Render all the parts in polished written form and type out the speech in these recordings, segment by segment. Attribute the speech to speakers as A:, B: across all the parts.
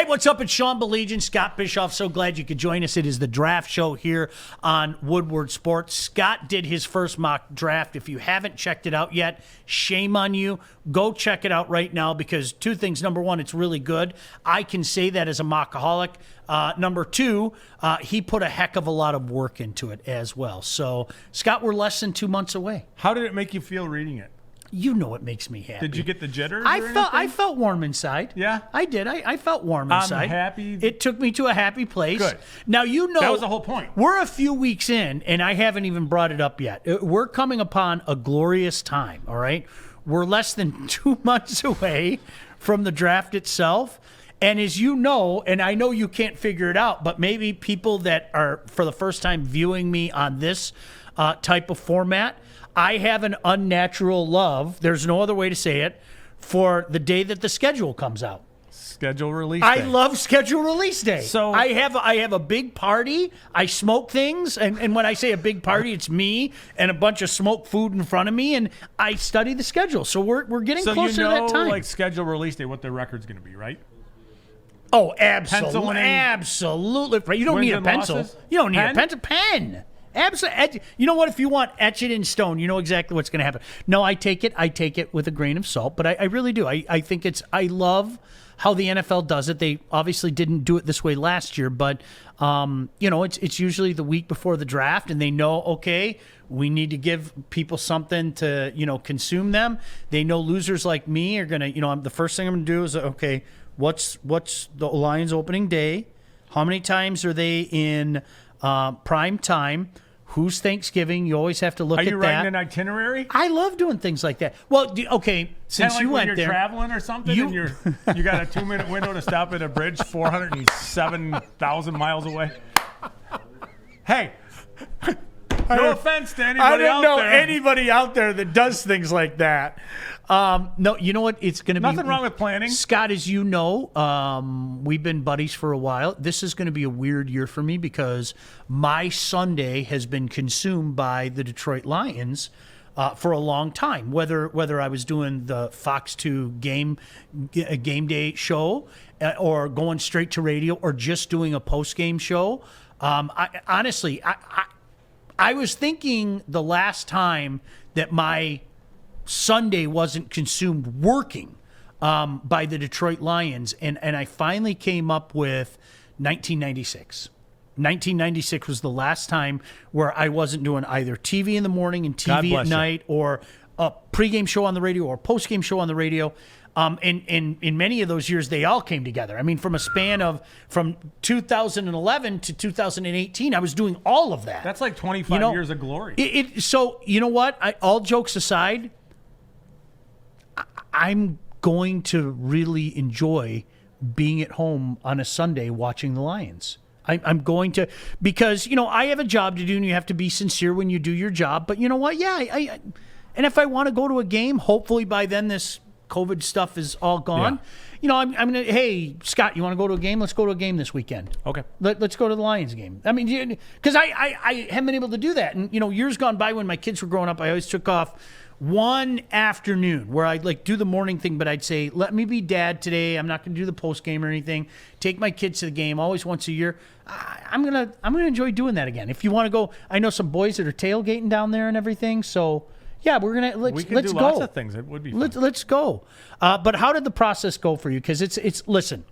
A: what's up? It's Sean Baligian, Scott Bischoff. So glad you could join us. It is the draft show here on Woodward Sports. Scott did his first mock draft. If you haven't checked it out yet, shame on you. Go check it out right now because two things. Number one, it's really good. I can say that as a mockaholic. Number two, he put a heck of a lot of work into it as well. So, Scott, we're less than 2 months away.
B: How did it make you feel reading it?
A: You know it makes me happy.
B: Did you get the jitters?
A: I felt warm inside.
B: Yeah?
A: I did. I felt warm inside.
B: I'm happy.
A: It took me to a happy place.
B: Good.
A: Now, you know.
B: That was the whole point.
A: We're a few weeks in, and I haven't even brought it up yet. We're coming upon a glorious time, all right? We're less than 2 months away from the draft itself. And as you know, and I know you can't figure it out, but maybe people that are for the first time viewing me on this type of format, I have an unnatural love, there's no other way to say it, for the day that the schedule comes out.
B: Schedule release day.
A: I love schedule release day.
B: So
A: I have a big party. I smoke things, and when I say a big party, it's me and a bunch of smoked food in front of me, and I study the schedule. So we're getting closer to that time.
B: Like schedule release day, what the record's going to be, right?
A: Oh, absolutely, absolutely. You don't need a pencil.
B: Losses?
A: You don't need a pencil. Pen. Absolutely. You know what? If you want, etch it in stone. You know exactly what's going to happen. No, I take it with a grain of salt, but I really do. I think I love how the NFL does it. They obviously didn't do it this way last year, but it's usually the week before the draft, and they know, okay, we need to give people something to consume them. They know losers like me are gonna, the first thing I'm gonna do is, okay, what's the Lions opening day? How many times are they in prime time? Who's Thanksgiving? You always have to look at that.
B: Are you writing an itinerary?
A: I love doing things like that. Well, okay, since
B: like
A: you went
B: when
A: there,
B: you're traveling or something, and you got a 2-minute window to stop at a bridge 407,000 miles away. Hey, no offense to anybody out there.
A: I don't know anybody out there that does things like that. No, you know what? It's going to be
B: nothing wrong with planning.
A: Scott, as you know, we've been buddies for a while. This is going to be a weird year for me because my Sunday has been consumed by the Detroit Lions for a long time. Whether I was doing the Fox 2 game day show or going straight to radio or just doing a post game show. Honestly, I was thinking the last time that my Sunday wasn't consumed working by the Detroit Lions, and I finally came up with 1996. 1996 was the last time where I wasn't doing either TV in the morning and TV at night or a pregame show on the radio or a postgame show on the radio. And in many of those years, they all came together. I mean, from a span from 2011 to 2018, I was doing all of that.
B: That's like 25 years of glory.
A: So, you know what? All jokes aside, I'm going to really enjoy being at home on a Sunday watching the Lions. I'm going to, because, I have a job to do and you have to be sincere when you do your job. But you know what? Yeah, and if I want to go to a game, hopefully by then this COVID stuff is all gone. Yeah. I'm going to, hey, Scott, you want to go to a game? Let's go to a game this weekend.
B: Okay.
A: Let's go to the Lions game. I mean, because I haven't been able to do that. And, years gone by when my kids were growing up, I always took off one afternoon where I'd do the morning thing, but I'd say, let me be dad today. I'm not going to do the post game or anything. Take my kids to the game always once a year. I'm gonna enjoy doing that again. If you want to go, I know some boys that are tailgating down there and everything. So yeah, let's
B: do
A: go.
B: Lots of things. It would be fun.
A: Let's go. But how did the process go for you? Because it's listen,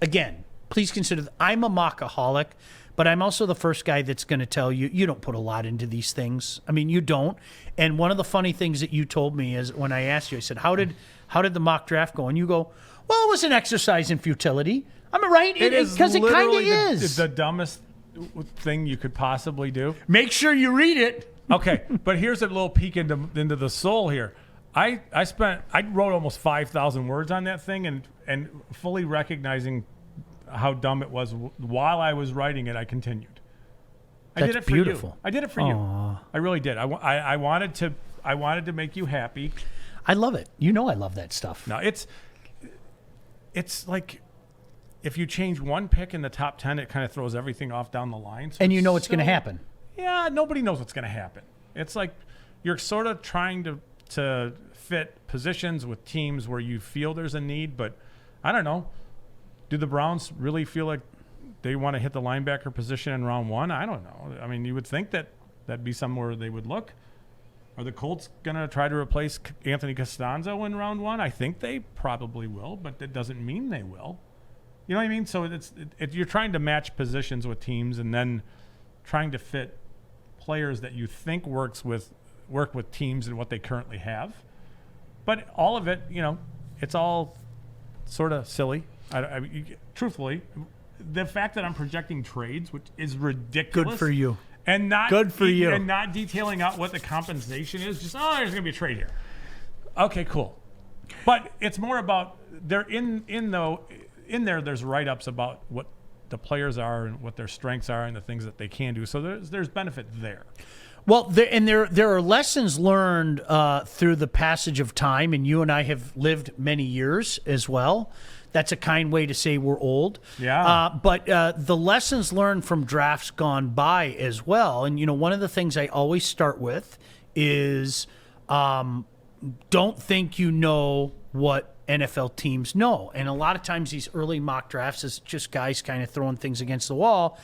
A: again, please consider I'm a mockaholic. But I'm also the first guy that's going to tell you, you don't put a lot into these things. I mean, you don't. And one of the funny things that you told me is when I asked you, I said, how did the mock draft go? And you go, well, it was an exercise in futility. I'm right. Because it kind of is.
B: It's the dumbest thing you could possibly do.
A: Make sure you read it.
B: Okay, but here's a little peek into the soul here. I wrote almost 5,000 words on that thing and fully recognizing how dumb it was while I was writing it, I continued. I did it for
A: beautiful.
B: You. I did it for you. I really did. I wanted to make you happy.
A: I love it. I love that stuff.
B: Now it's like if you change one pick in the top 10, it kind of throws everything off down the line. So
A: and you know what's going to happen.
B: Yeah, nobody knows what's going to happen. It's like you're sort of trying to fit positions with teams where you feel there's a need, but I don't know. Do the Browns really feel like they want to hit the linebacker position in round 1? I don't know. I mean, you would think that that'd be somewhere they would look. Are the Colts going to try to replace Anthony Costanzo in round 1? I think they probably will, but it doesn't mean they will. You know what I mean? So you're trying to match positions with teams and then trying to fit players that you think work with teams and what they currently have. But all of it, it's all sort of silly. Truthfully, the fact that I'm projecting trades, which is ridiculous.
A: Good for you.
B: And not
A: good for you.
B: And not detailing out what the compensation is. Just there's going to be a trade here. Okay, cool. But it's more about they're in there. There's write-ups about what the players are and what their strengths are and the things that they can do. So there's benefit there.
A: Well, there are lessons learned through the passage of time, and you and I have lived many years as well. That's a kind way to say we're old.
B: Yeah.
A: But the lessons learned from drafts gone by as well. And, one of the things I always start with is don't think you know what NFL teams know. And a lot of times these early mock drafts is just guys kind of throwing things against the wall.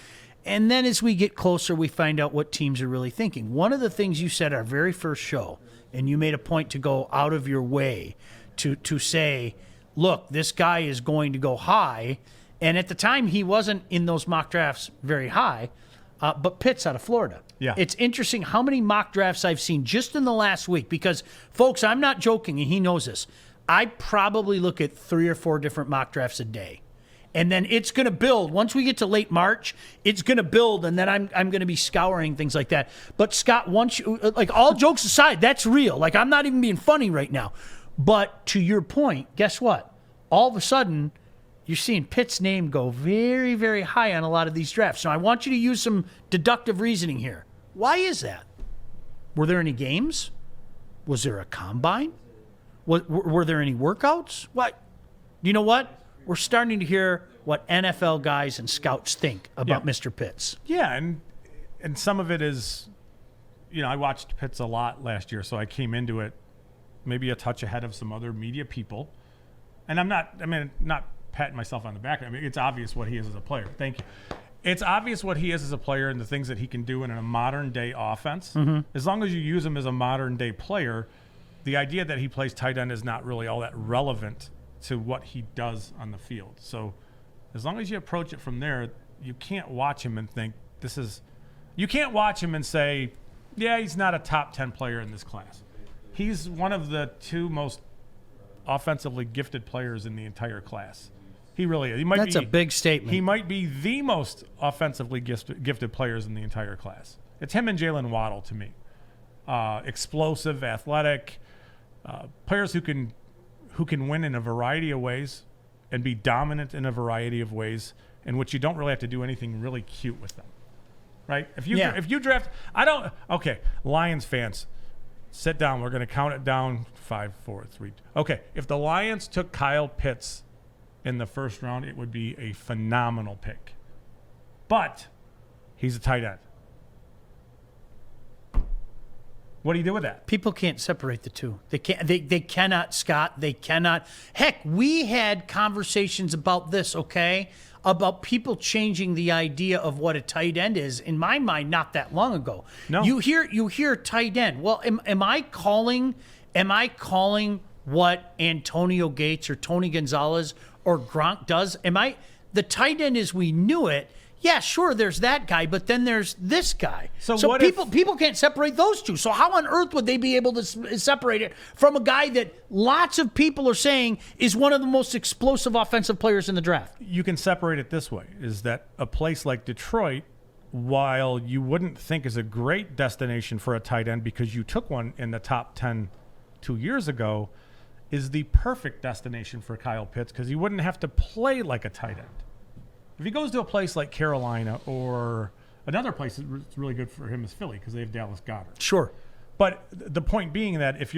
A: And then as we get closer, we find out what teams are really thinking. One of the things you said our very first show, and you made a point to go out of your way to say, look, this guy is going to go high. And at the time, he wasn't in those mock drafts very high, but Pitt's out of Florida.
B: Yeah.
A: It's interesting how many mock drafts I've seen just in the last week because, folks, I'm not joking, and he knows this. I probably look at 3 or 4 different mock drafts a day. And then it's going to build. Once we get to late March, it's going to build, and then I'm going to be scouring things like that. But, Scott, all jokes aside, that's real. Like, I'm not even being funny right now. But to your point, guess what? All of a sudden, you're seeing Pitt's name go very, very high on a lot of these drafts. So I want you to use some deductive reasoning here. Why is that? Were there any games? Was there a combine? Were there any workouts? What? You know what? We're starting to hear what NFL guys and scouts think about Mr. Pitts.
B: Yeah, and some of it is, I watched Pitts a lot last year, so I came into it maybe a touch ahead of some other media people. And I'm not patting myself on the back. I mean, it's obvious what he is as a player. Thank you. It's obvious what he is as a player and the things that he can do in a modern-day offense. Mm-hmm. As long as you use him as a modern-day player, the idea that he plays tight end is not really all that relevant to what he does on the field. So as long as you approach it from there, you can't watch him and think you can't watch him and say, yeah, he's not a top 10 player in this class. He's one of the 2 most offensively gifted players in the entire class. He really is.
A: That's a big statement.
B: He might be the most offensively gifted players in the entire class. It's him and Jalen Waddle to me. Explosive, athletic, players who can win in a variety of ways and be dominant in a variety of ways in which you don't really have to do anything really cute with them. Right? If you draft, Lions fans, sit down. We're going to count it down. 5, 4, 3. Okay. If the Lions took Kyle Pitts in the first round, it would be a phenomenal pick. But he's a tight end. What do you do with that?
A: People can't separate the two. They can't. They cannot, Scott. They cannot. Heck, we had conversations about this, okay? About people changing the idea of what a tight end is, in my mind, not that long ago.
B: No.
A: You hear tight end. Well, am I calling what Antonio Gates or Tony Gonzalez or Gronk does? The tight end as we knew it? Yeah, sure, there's that guy, but then there's this guy. So people can't separate those two. So how on earth would they be able to separate it from a guy that lots of people are saying is one of the most explosive offensive players in the draft?
B: You can separate it this way, is that a place like Detroit, while you wouldn't think is a great destination for a tight end because you took one in the top 10 2 years ago, is the perfect destination for Kyle Pitts because he wouldn't have to play like a tight end. If he goes to a place like Carolina or another place that's really good for him is Philly because they have Dallas Goedert.
A: Sure.
B: But the point being that if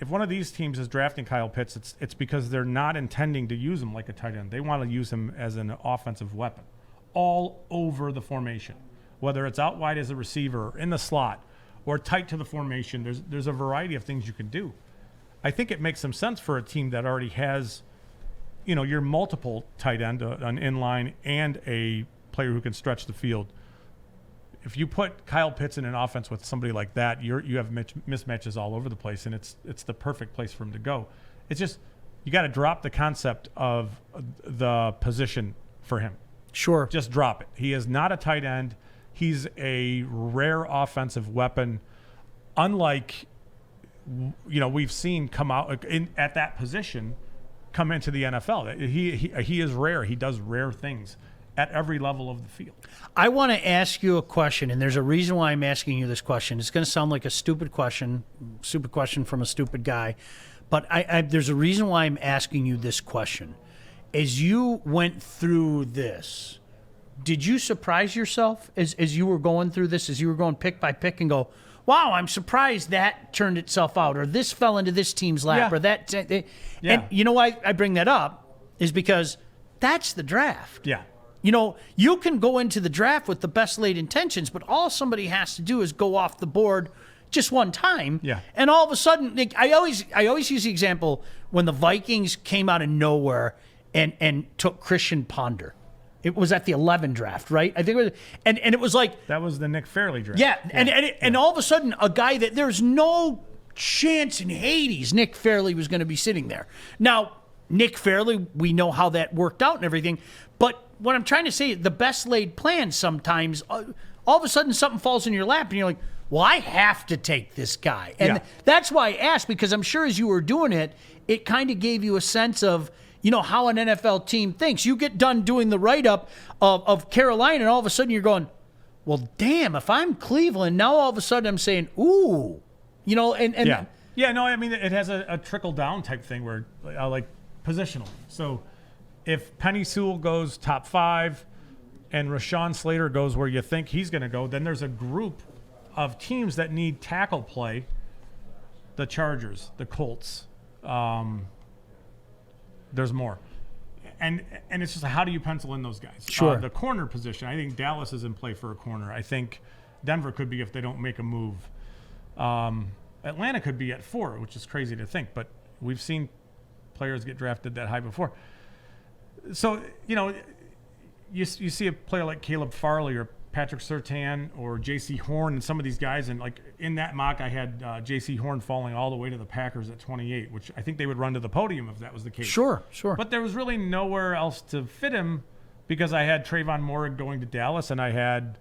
B: one of these teams is drafting Kyle Pitts, it's because they're not intending to use him like a tight end. They want to use him as an offensive weapon all over the formation, whether it's out wide as a receiver, in the slot, or tight to the formation. There's a variety of things you can do. I think it makes some sense for a team that already has, you're multiple tight end, an inline, and a player who can stretch the field. If you put Kyle Pitts in an offense with somebody like that, you have mismatches all over the place, and it's the perfect place for him to go. It's just you got to drop the concept of the position for him.
A: Sure.
B: Just drop it. He is not a tight end. He's a rare offensive weapon, unlike we've seen come out at that position come into the NFL. He is rare. He does rare things at every level of the field.
A: I want to ask you a question, and there's a reason why I'm asking you this question. It's going to sound like a stupid question from a stupid guy, but there's a reason why I'm asking you this question. As you went through this, did you surprise yourself as you were going through this, as you were going pick by pick and go, wow, I'm surprised that turned itself out, or this fell into this team's lap, or that. And you know why I bring that up is because that's the draft.
B: Yeah.
A: You can go into the draft with the best laid intentions, but all somebody has to do is go off the board just one time.
B: Yeah.
A: And all of a sudden, I always use the example when the Vikings came out of nowhere and took Christian Ponder. It was at the 11 draft, right? I think it was, and it was like
B: that was the Nick Fairley draft.
A: Yeah, and all of a sudden, a guy that there's no chance in Hades Nick Fairley was going to be sitting there. Now, Nick Fairley, we know how that worked out and everything, but what I'm trying to say, the best laid plans sometimes, all of a sudden something falls in your lap and you're like, well, I have to take this guy. And that's why I asked, because I'm sure as you were doing it, it kind of gave you a sense of, how an NFL team thinks. You get done doing the write-up of Carolina, and all of a sudden you're going, well, damn, if I'm Cleveland, now all of a sudden I'm saying, ooh, and
B: Yeah, no, I mean, it has a trickle-down type thing where, like, positional. So if Penny Sewell goes top 5 and Rashawn Slater goes where you think he's going to go, then there's a group of teams that need tackle play. The Chargers, the Colts, there's more. And it's just how do you pencil in those guys?
A: Sure.
B: The corner position, I think Dallas is in play for a corner. I think Denver could be if they don't make a move. Atlanta could be at 4, which is crazy to think, but we've seen players get drafted that high before. So, you see a player like Caleb Farley or Patrick Surtain or J.C. Horn and some of these guys, and like in that mock I had J.C. Horn falling all the way to the Packers at 28, which I think they would run to the podium if that was the case.
A: Sure.
B: But there was really nowhere else to fit him because I had Trayvon Moore going to Dallas and I had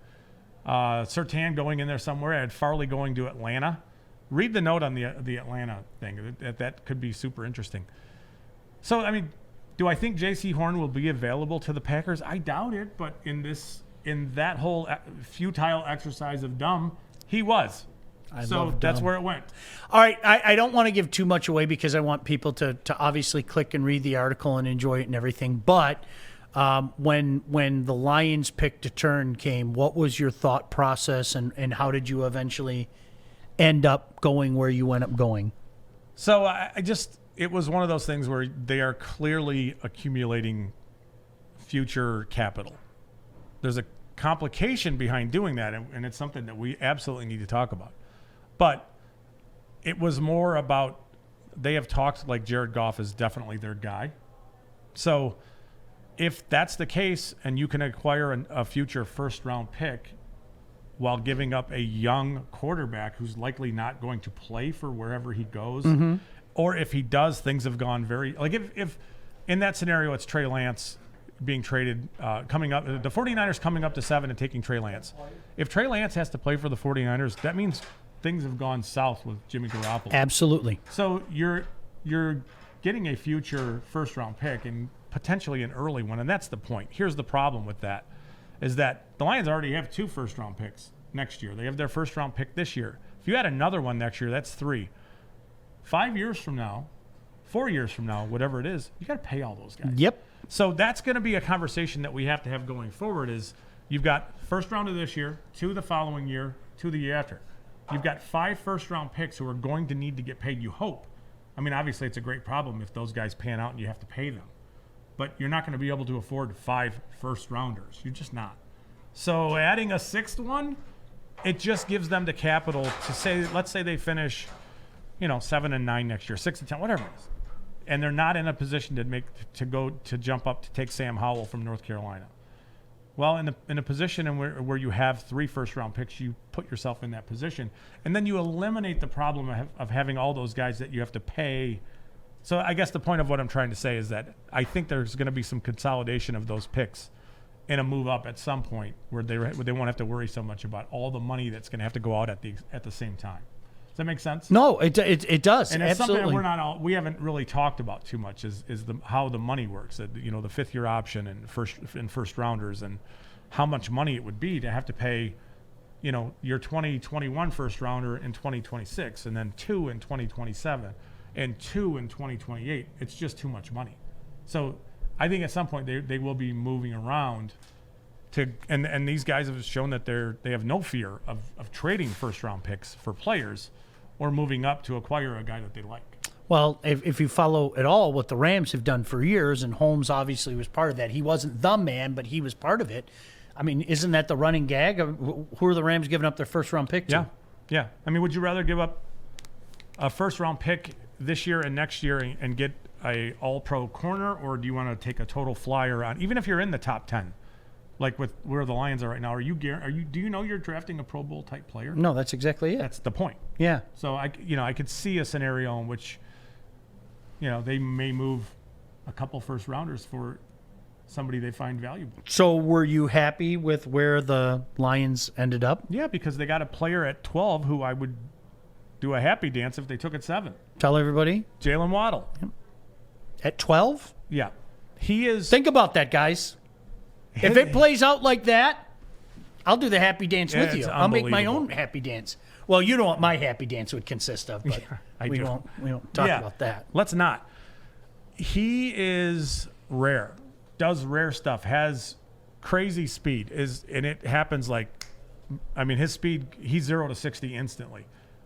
B: Surtain going in there somewhere. I had Farley going to Atlanta. Read the note on the Atlanta thing. That could be super interesting. So, I mean, do I think J.C. Horn will be available to the Packers? I doubt it, but in that whole futile exercise of dumb, he was. So that's where it went.
A: All right, I don't want to give too much away because I want people to obviously click and read the article and enjoy it and everything. But when the Lions pick to turn came, what was your thought process and how did you eventually end up going where you went up going?
B: So it was one of those things where they are clearly accumulating future capital. There's a complication behind doing that, and it's something that we absolutely need to talk about. But it was more about they have talked like Jared Goff is definitely their guy. So if that's the case and you can acquire a future first-round pick while giving up a young quarterback who's likely not going to play for wherever he goes, or if he does, things have gone very – like if in that scenario it's Trey Lance – being traded, coming up, the 49ers coming up to 7 and taking Trey Lance. If Trey Lance has to play for the 49ers, that means things have gone south with Jimmy Garoppolo.
A: Absolutely.
B: So you're getting a future first-round pick and potentially an early one, and that's the point. Here's the problem with that, is that the Lions already have 2 first-round picks next year. They have their first-round pick this year. If you add another one next year, that's 3. 5 years from now, 4 years from now, whatever it is, you got to pay all those guys.
A: Yep.
B: So that's going to be a conversation that we have to have going forward is you've got first round of this year, 2 the following year, 2 the year after. You've got 5 first-round picks who are going to need to get paid, you hope. I mean, obviously it's a great problem if those guys pan out and you have to pay them. But you're not going to be able to afford 5 first-rounders. You're just not. So adding a 6th one, it just gives them the capital to say, let's say they finish, 7 and 9 next year, 6 and 10, whatever it is. and they're not in a position to jump up to take Sam Howell from North Carolina. Well, in a position where you have 3 first-round picks, you put yourself in that position, and then you eliminate the problem of having all those guys that you have to pay. So I guess the point of what I'm trying to say is that I think there's going to be some consolidation of those picks in a move up at some point where they won't have to worry so much about all the money that's going to have to go out at the same time. Does that make sense?
A: No, it does.
B: And it's
A: absolutely.
B: something that we haven't really talked about too much is how the money works. The 5th-year option and first rounders, and how much money it would be to have to pay, your 2021 first rounder in 2026, and then 2 in 2027, and 2 in 2028. It's just too much money. So I think at some point they will be moving around and these guys have shown that they have no fear of trading first round picks for players, or moving up to acquire a guy that they like.
A: Well, if you follow at all what the Rams have done for years, and Holmes obviously was part of that. He wasn't the man, but he was part of it. I mean, isn't that the running gag? Who are the Rams giving up their first-round pick to?
B: Yeah. I mean, would you rather give up a first-round pick this year and next year and get a all-pro corner, or do you want to take a total flyer on, even if you're in the top 10? Like with where the Lions are right now, do you know you're drafting a Pro Bowl type player?
A: No, that's exactly it.
B: That's the point.
A: Yeah.
B: So I could see a scenario in which, they may move a couple first rounders for somebody they find valuable.
A: So were you happy with where the Lions ended up?
B: Yeah, because they got a player at 12 who I would do a happy dance if they took at 7.
A: Tell everybody.
B: Jalen Waddle.
A: At 12?
B: Yeah. He is.
A: Think about that, guys. If it plays out like that, I'll do the happy dance with you. I'll make my own happy dance. Well, you know what my happy dance would consist of, but we don't talk about that.
B: Let's not. He is rare, does rare stuff, has crazy speed, and it happens his speed, he's 0 to 60 instantly.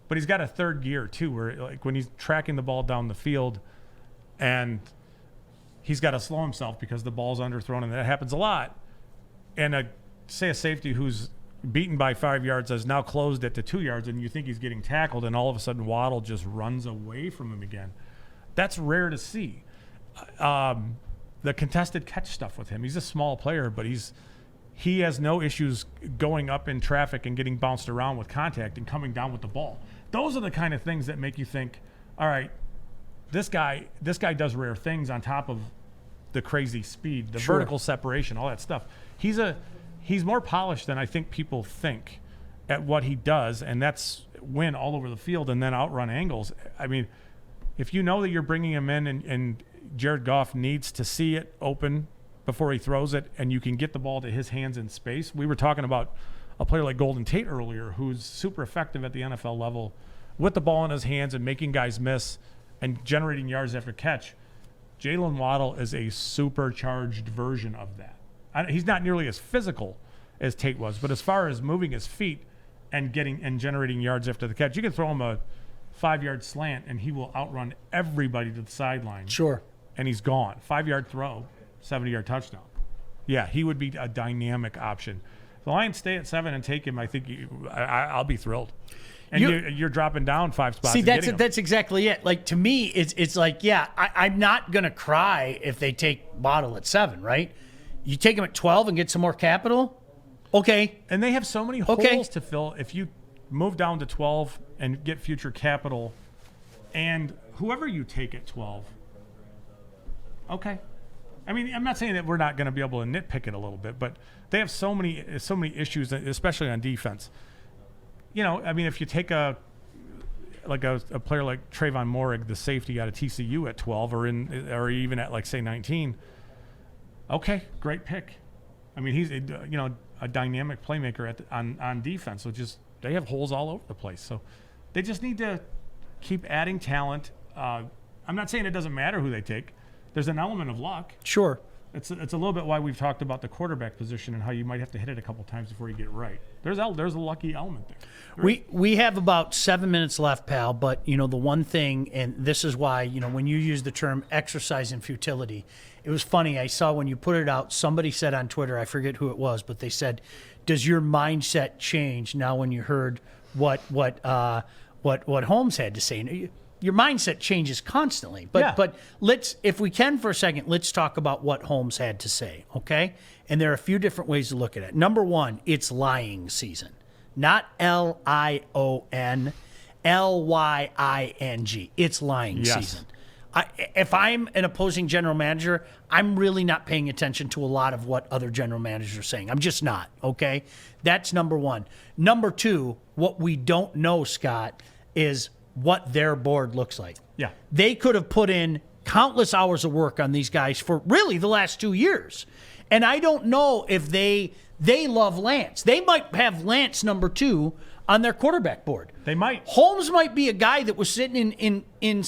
B: But he's got a third gear too, where like when he's tracking the ball down the field, and he's got to slow himself because the ball's underthrown, and that happens a lot. And a safety who's beaten by 5 yards has now closed it to 2 yards, and you think he's getting tackled, and all of a sudden Waddle just runs away from him again. That's rare to see. The contested catch stuff with him. He's a small player, but he has no issues going up in traffic and getting bounced around with contact and coming down with the ball. Those are the kind of things that make you think, all right, this guy does rare things on top of the crazy speed, the vertical separation, all that stuff. He's more polished than I think people think at what he does, and that's win all over the field and then outrun angles. I mean, if you know that you're bringing him in and Jared Goff needs to see it open before he throws it, and you can get the ball to his hands in space. We were talking about a player like Golden Tate earlier, who's super effective at the NFL level with the ball in his hands and making guys miss and generating yards after catch. Jalen Waddle is a supercharged version of that. He's not nearly as physical as Tate was, but as far as moving his feet and generating yards after the catch, you can throw him a 5-yard slant and he will outrun everybody to the sideline.
A: Sure.
B: And he's gone. 5-yard throw, 70-yard touchdown. Yeah, he would be a dynamic option. If the Lions stay at 7 and take him, I think I'll be thrilled. And you're dropping down 5 spots.
A: See, that's exactly it. Like, to me, it's like, yeah, I'm not going to cry if they take Waddle at 7, right? You take him at 12 and get some more capital? Okay.
B: And they have so many holes to fill. If you move down to 12 and get future capital, and whoever you take at 12, okay. I mean, I'm not saying that we're not going to be able to nitpick it a little bit, but they have so many issues, especially on defense. I mean, if you take a player like Trayvon Moehrig, the safety out of TCU at 12, or even at like say 19, okay, great pick. I mean, he's a dynamic playmaker on defense. So they have holes all over the place. So they just need to keep adding talent. I'm not saying it doesn't matter who they take. There's an element of luck.
A: Sure.
B: It's a little bit why we've talked about the quarterback position and how you might have to hit it a couple times before you get it right. There's a lucky element there.
A: We have about 7 minutes left, pal, but the one thing, and this is why, when you use the term exercise in futility, it was funny. I saw when you put it out, somebody said on Twitter, I forget who it was, but they said, does your mindset change now when you heard what Holmes had to say? your mindset changes constantly. But
B: Yeah.
A: but let's, if we can for a second, let's talk about what Holmes had to say, okay? And there are a few different ways to look at it. Number one, it's lying season. Not Lion, Lying. It's lying
B: Yes.
A: season. If I'm an opposing general manager, I'm really not paying attention to a lot of what other general managers are saying. I'm just not, okay? That's number one. Number two, what we don't know, Scott, is what their board looks like.
B: Yeah.
A: They could have put in countless hours of work on these guys for really the last 2 years. And I don't know if they love Lance. They might have Lance number 2 on their quarterback board.
B: They might.
A: Holmes might be a guy that was sitting in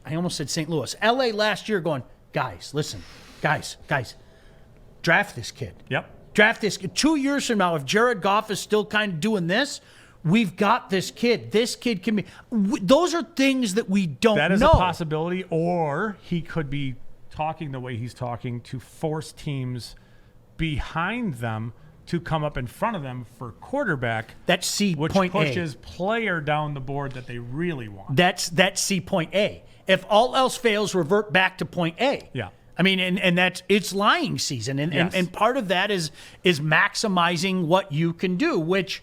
A: I almost said St. Louis, LA last year going, guys, listen, guys, draft this kid.
B: Yep.
A: Draft this kid. 2 years from now, if Jared Goff is still kind of doing this, we've got this kid. This kid can be. Those are things that we don't know.
B: That is a possibility. Or he could be talking the way he's talking to force teams behind them to come up in front of them for quarterback.
A: That's C
B: which
A: point A.
B: pushes player down the board that they really want.
A: That's C point A. If all else fails, revert back to point A.
B: Yeah.
A: I mean, and it's lying season, and,
B: Yes.
A: and part of that is maximizing what you can do, which,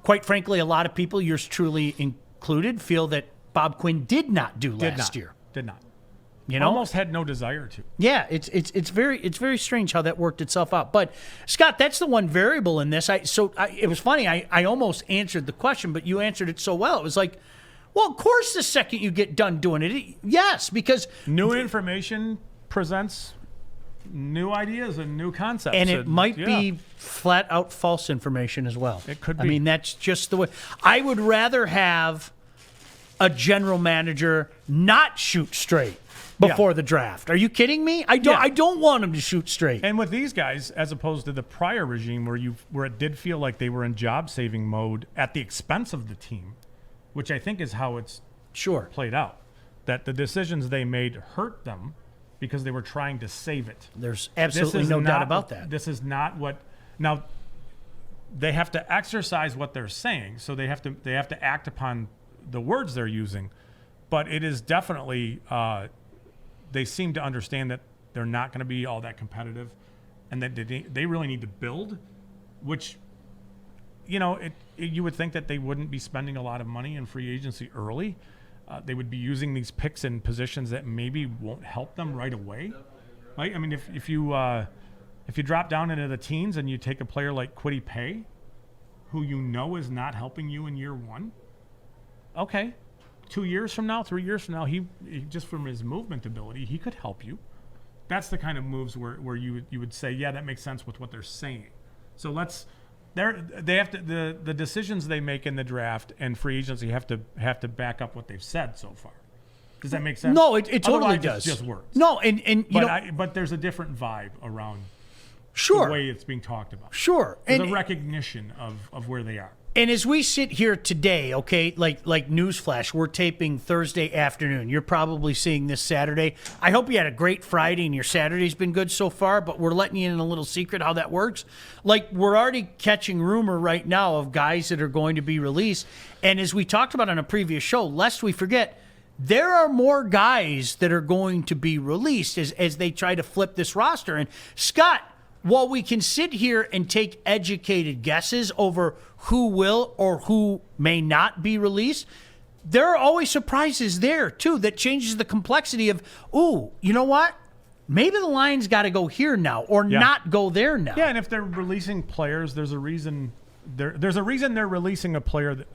A: quite frankly, a lot of people, yours truly included, feel that Bob Quinn did not do last year.
B: Did not.
A: You know,
B: Almost had no desire to.
A: yeah, it's very strange how that worked itself out. But Scott, that's the one variable in this. It was funny. I almost answered the question, but you answered it so well. It was like, well, of course, the second you get done doing it, yes, because
B: New information presents new ideas and new concepts.
A: and it might
B: yeah.
A: be flat out false information as well.
B: It could
A: I
B: be.
A: mean, that's just the way. I would rather have a general manager not shoot straight before the draft. Are you kidding me? I don't want him to shoot straight.
B: And with these guys, as opposed to the prior regime where it did feel like they were in job saving mode at the expense of the team, which I think is how it's
A: Sure.
B: played out. That the decisions they made hurt them because they were trying to save it.
A: There's absolutely no doubt about that.
B: This is not what now they have to exercise what they're saying, so they have to act upon the words they're using. But it is definitely they seem to understand that they're not going to be all that competitive, and that they really need to build, which, you know, you would think that they wouldn't be spending a lot of money in free agency early. They would be using these picks in positions that maybe won't help them right away. Right? I mean, if you drop down into the teens and you take a player like Kwity Paye, who you know is not helping you in year one, okay, 2 years from now, 3 years from now, he just from his movement ability, he could help you. That's the kind of moves where you would say, yeah, that makes sense with what they're saying. So they have to the decisions they make in the draft and free agency have to back up what they've said so far. Does that make sense?
A: No, it totally
B: Otherwise,
A: does.
B: It's just words.
A: No, and you know,
B: But there's a different vibe around
A: sure,
B: the way it's being talked about.
A: sure,
B: There's
A: and
B: a recognition of where they are.
A: And as we sit here today, okay, like newsflash, we're taping Thursday afternoon. You're probably seeing this Saturday. I hope you had a great Friday and your Saturday's been good so far, but we're letting you in a little secret how that works. Like, we're already catching rumor right now of guys that are going to be released. And as we talked about on a previous show, lest we forget, there are more guys that are going to be released as they try to flip this roster. And Scott, while we can sit here and take educated guesses over who will or who may not be released, there are always surprises there, too, that changes the complexity of, ooh, you know what? Maybe the Lions got to go here now or not go there now.
B: Yeah, and if they're releasing players, there's a reason. There's a reason they're releasing a player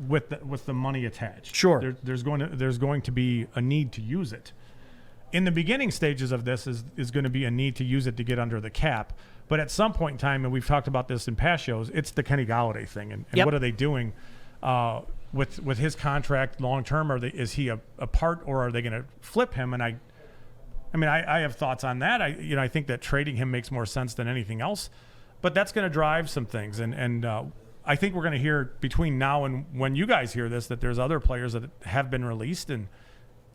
B: with the money attached.
A: Sure.
B: There's going to be a need to use it. In the beginning stages of this is going to be a need to use it to get under the cap. But at some point in time, and we've talked about this in past shows, it's the Kenny Golladay thing. And what are they doing with his contract long term? Is he a part, or are they going to flip him? And I mean, I have thoughts on that. I think that trading him makes more sense than anything else. But that's going to drive some things. And I think we're going to hear between now and when you guys hear this that there's other players that have been released, and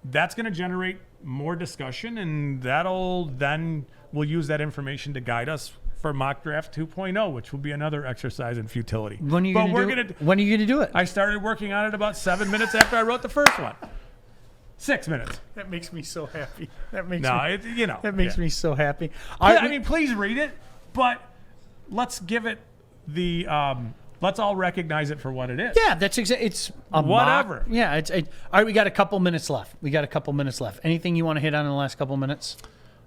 B: that's going to generate more discussion, and we'll use that information to guide us for Mock Draft 2.0, which will be another exercise in futility.
A: When are you going to do it?
B: I started working on it about 7 minutes after I wrote the first one. 6 minutes.
A: That makes me so happy. That makes
B: No,
A: me, that makes
B: yeah.
A: me so happy.
B: I mean, please read it, but let's give it the. Let's all recognize it for what it is.
A: Yeah, that's exactly. It's a
B: Whatever.
A: Yeah, all right. We got a couple minutes left. Anything you want to hit on in the last couple minutes?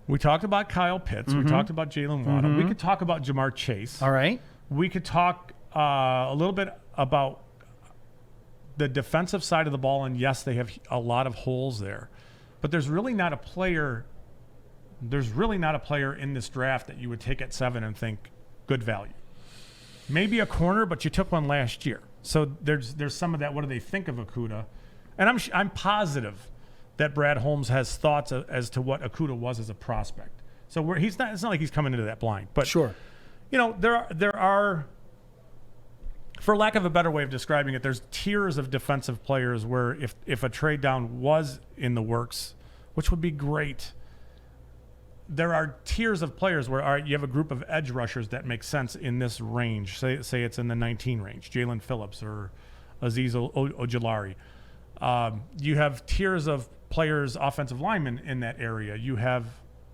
B: We talked about Kyle Pitts. We talked about Jalen Waddle. We could talk about Jamar Chase.
A: All right.
B: We could talk a little bit about the defensive side of the ball, and yes, they have a lot of holes there, but there's really not a player. There's really not a player in this draft that you would take at 7 and think good value. Maybe a corner, but you took one last year, so there's some of that. What do they think of Okudah? And I'm positive that Brad Holmes has thoughts as to what Okudah was as a prospect. So he's not. It's not like he's coming into that blind, but
A: Sure.
B: There are, for lack of a better way of describing it, there's tiers of defensive players where if a trade down was in the works, which would be great, there are tiers of players where you have a group of edge rushers that make sense in this range. Say it's in the 19 range, Jalen Phillips or Azeez Ojulari. You have tiers of players, offensive linemen in that area. You have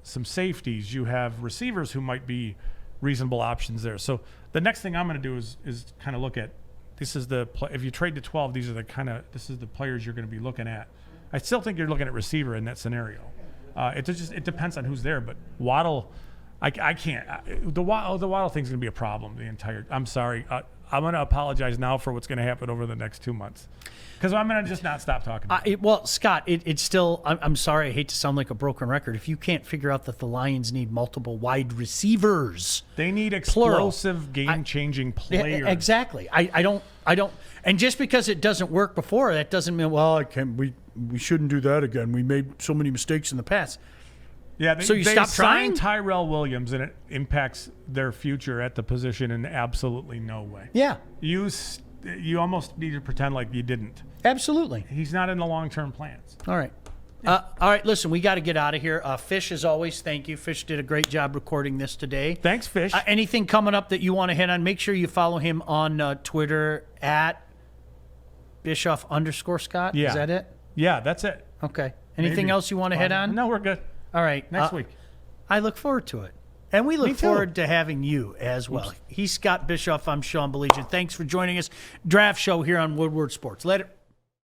B: some safeties. You have receivers who might be reasonable options there. So the next thing I'm going to do is kind of look at, this is if you trade to 12, this is the players you're going to be looking at. I still think you're looking at receiver in that scenario. It depends on who's there, but Waddle, I can't. The Waddle thing's going to be a problem I'm sorry. I'm going to apologize now for what's going to happen over the next 2 months, because I'm going to just not stop talking about it.
A: Well, Scott, it's still. I'm sorry. I hate to sound like a broken record. If you can't figure out that the Lions need multiple wide receivers,
B: They need explosive, game-changing players.
A: Exactly. I don't. And just because it doesn't work before, that doesn't mean we shouldn't do that again. We made so many mistakes in the past.
B: Yeah, they
A: stop trying?
B: signed Tyrell Williams, and it impacts their future at the position in absolutely no way.
A: Yeah,
B: You almost need to pretend like you didn't.
A: absolutely.
B: He's not in the long-term plans.
A: All right. All right, listen, we got to get out of here. Fish, as always, thank you. Fish did a great job recording this today.
B: Thanks, Fish.
A: Anything coming up that you want to hit on, make sure you follow him on Twitter at Bischoff_Scott.
B: Yeah.
A: Is that it?
B: Yeah, that's it.
A: Okay. Anything
B: Maybe.
A: else you want to hit on?
B: No, we're good.
A: All right.
B: Next week.
A: I look forward to it. And we
B: Me
A: look
B: too.
A: forward to having you as well. He's Scott Bischoff. I'm Sean Baligian. Thanks for joining us. Draft show here on Woodward Sports. Later.